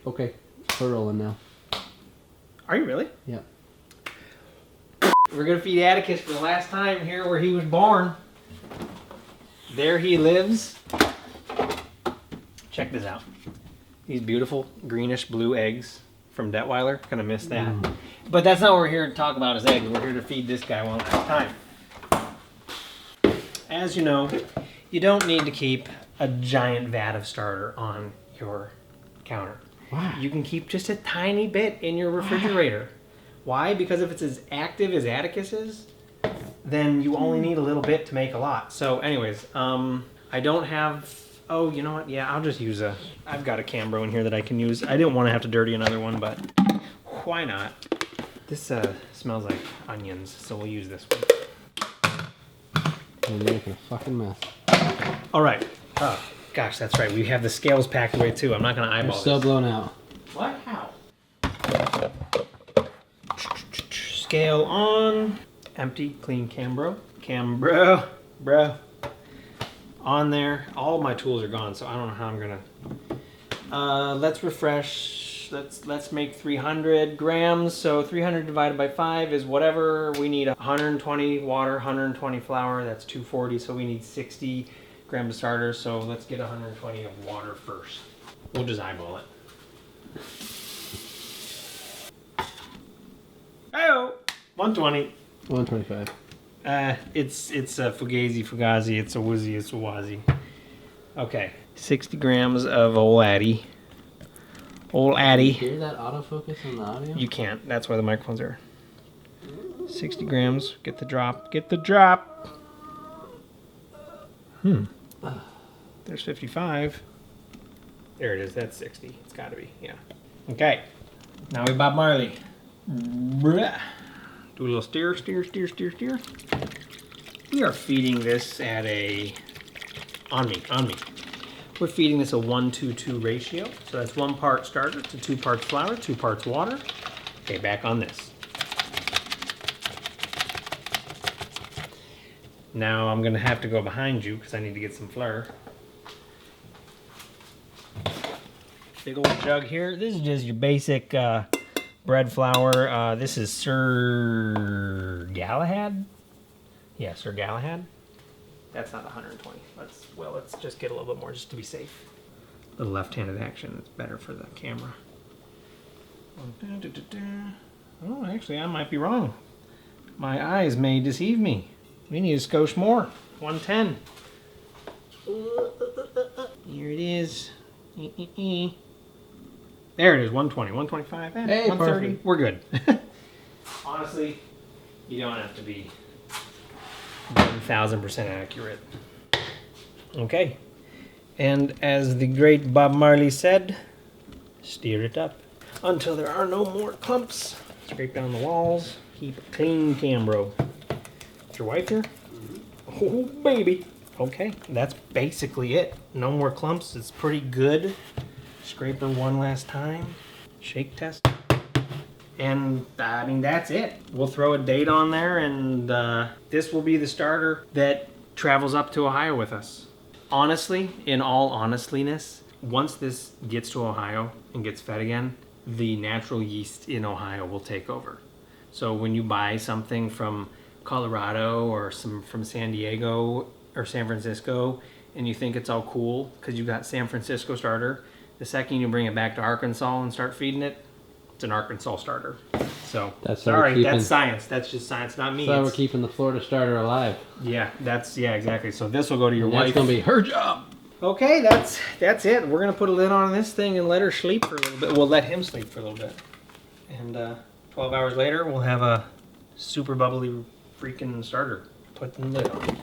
Okay, we're rolling now. Are you really? Yeah. We're gonna feed Atticus for the last time here where he was born. There he lives. Check this out. These beautiful greenish blue eggs from Detweiler. Gonna miss that. But that's not what we're here to talk about is eggs. We're here to feed this guy one last time. As you know, you don't need to keep a giant vat of starter on your counter. Wow. You can keep just a tiny bit in your refrigerator. Why? Because if it's as active as Atticus is, then you only need a little bit to make a lot. So anyways, I don't have, oh, you know what? Yeah, I'll just use I've got a Cambro in here that I can use. I didn't want to have to dirty another one, but why not? This smells like onions, so we'll use this one. You're making a fucking mess. All right. Oh, gosh, that's right. We have the scales packed away too. I'm not going to eyeball They're so this. blown out. What? How? Scale on. Empty, clean Cambro. Cambro, bro. On there. All of my tools are gone, so I don't know how I'm gonna. Let's refresh. Let's make 300 grams. So 300 divided by 5 is whatever. We need 120 water, 120 flour. That's 240. So we need 60 grams of starter. So let's get 120 of water first. We'll just eyeball it. Hey-oh! 120. 125. It's a fugazi. It's a woozy. It's a wazi. Okay. 60 grams of old Addy. Old Addy. You hear that autofocus on the audio? You can't. That's why the microphones are. 60 grams. Get the drop. Get the drop. There's 55. There it is. That's 60. It's got to be. Yeah. Okay. Now we Bob Marley. Bruh. Do a little steer. We are feeding this at a, on me. We're feeding this a 1-to-2 ratio. So that's 1 part starter to 2 parts flour, 2 parts water. Okay, back on this. Now I'm gonna have to go behind you because I need to get some flour. Big old jug here. This is just your basic bread flour. This is Sir Galahad. Yeah, Sir Galahad. That's not 120. Let's just get a little bit more just to be safe. A little left-handed action. It's better for the camera. Oh, actually, I might be wrong. My eyes may deceive me. We need a skosh more. 110. Here it is. There it is, 120, 125, hey, 130. perfect. We're good. Honestly, you don't have to be 1,000% accurate. Okay. And as the great Bob Marley said, steer it up until there are no more clumps. Scrape down the walls. Keep a clean Cambro. Is your wife here? Oh, baby. Okay, that's basically it. No more clumps. It's pretty good. Scrape her one last time. Shake test. And I mean, that's it. We'll throw a date on there, and this will be the starter that travels up to Ohio with us. Honestly, in all honestliness, once this gets to Ohio and gets fed again, the natural yeast in Ohio will take over. So when you buy something from Colorado or from San Diego or San Francisco, and you think it's all cool because you got San Francisco starter, the second you bring it back to Arkansas and start feeding it, it's an Arkansas starter. So, that's science. That's just science, not me. That's why we're keeping the Florida starter alive. Yeah, exactly. So this will go to your wife. That's going to be her job. Okay, that's it. We're going to put a lid on this thing and let her sleep for a little bit. We'll let him sleep for a little bit. And 12 hours later, we'll have a super bubbly freaking starter. Put the lid on.